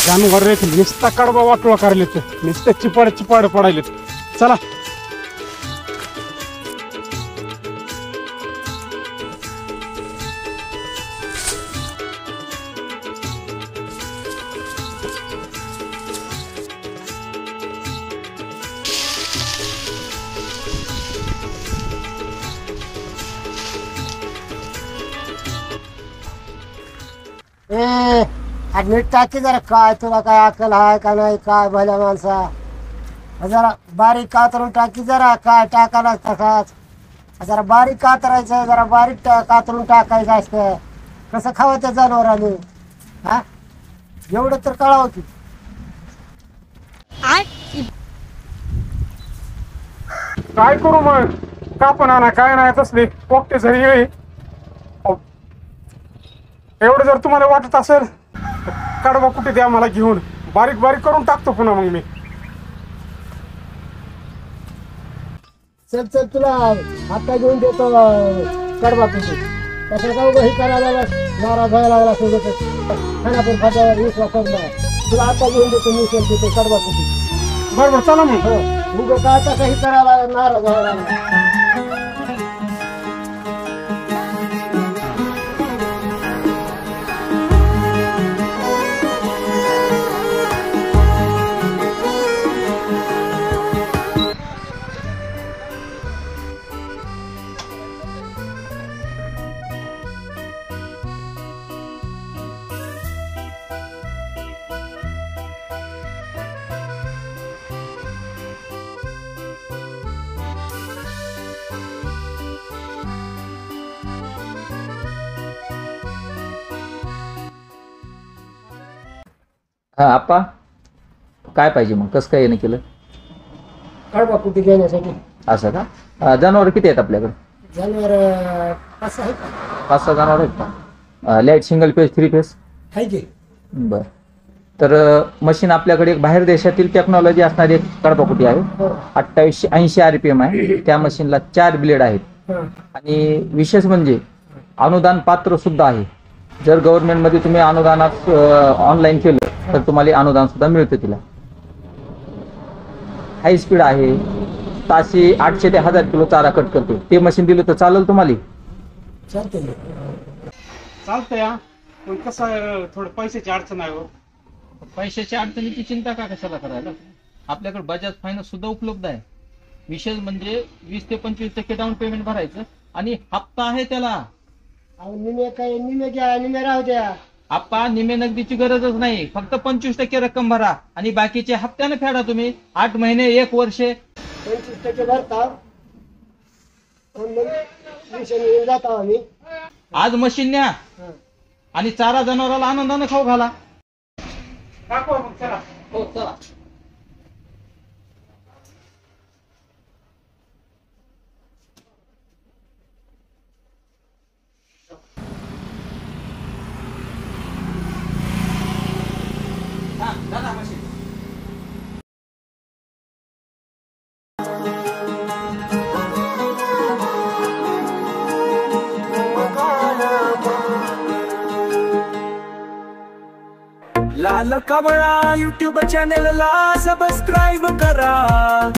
जानवर रे नुसता कडबा वाटोळा करायलेत नुसते चिपाड पडायलेत चला नीट टाकी जरा काय तुला काय अक्कल आहे का नाही काय भल्या माणसा जरा बारीक कातरून टाकी जरा काय टाकायला तसाच जरा बारीक कातरायचं जरा बारीक कातरून टाकायचं असतं कसं खावं त्या जनावरांनी हा एवढं तर कळावं की काय करू मग का पण आणा काय नाही तसले पोपटे झरी येई एवढं जर तुम्हाला वाटत असेल कडबा कुठे द्या मला घेऊन बारीक बारीक करून टाकतो पुन्हा मग मी चल चल तुला आता घेऊन देतो कडबा कुठे तसं का उभं हे करायला नाराज व्हायला लागला सोबतच खानापूर फाट्यावर विश्वास करणार तुला आता घेऊन देतो मी देतो कडबा कुठे बरोबर चला मग उभं काय तसं हे करायला नाराज व्हायला लागला हा आप्पा काय पाहिजे मग कसं काय येणं केलं कडबा कुठे घेण्यासाठी असं का जनावर किती आहेत आपल्याकडे जनावर कसं आहे 5-6 जनावर आहेत का लाईट सिंगल फेज 3 फेज आहे की बर तर मशीन आपल्याकडे एक बाहेर देशातील टेक्नॉलॉजी असणारी एक कडबाकुटी आहे 2880 RPM आहे त्या मशीनला 4 ब्लेड आहेत आणि विशेष म्हणजे अनुदान पात्र सुद्धा आहे जर गव्हर्नमेंट मध्ये तुम्ही अनुदानात ऑनलाईन केलं तर तुम्हाला अनुदान सुद्धा मिळते तिला हाय स्पीड आहे ताशी 800 ते 1000 किलो चारा कट करतो ते मशीन दिलं तर चालेल तुम्हाला चालतंय पण कसं आहे थोडं पैशाची अडचण आहे पैशाची अडचणीची चिंता का कशाला करायला आपल्याकडे बजाज फायनान्स सुद्धा उपलब्ध आहे विशेष म्हणजे 20 ते 25% डाऊन पेमेंट भरायचं आणि हप्ता आहे त्याला निमे राहू द्या आप्पा निमे नगदीची गरजच नाही फक्त 25% रक्कम भरा आणि बाकीचे हप्त्याने फेडा तुम्ही 8 महिने 1 वर्ष 25% भरता जातो आम्ही आज मशीन न्या आणि चारा जनावराला आनंदाने खाऊ घाला चला हो चला लाल कमळा YouTube चॅनेलला सबस्क्राईब करा.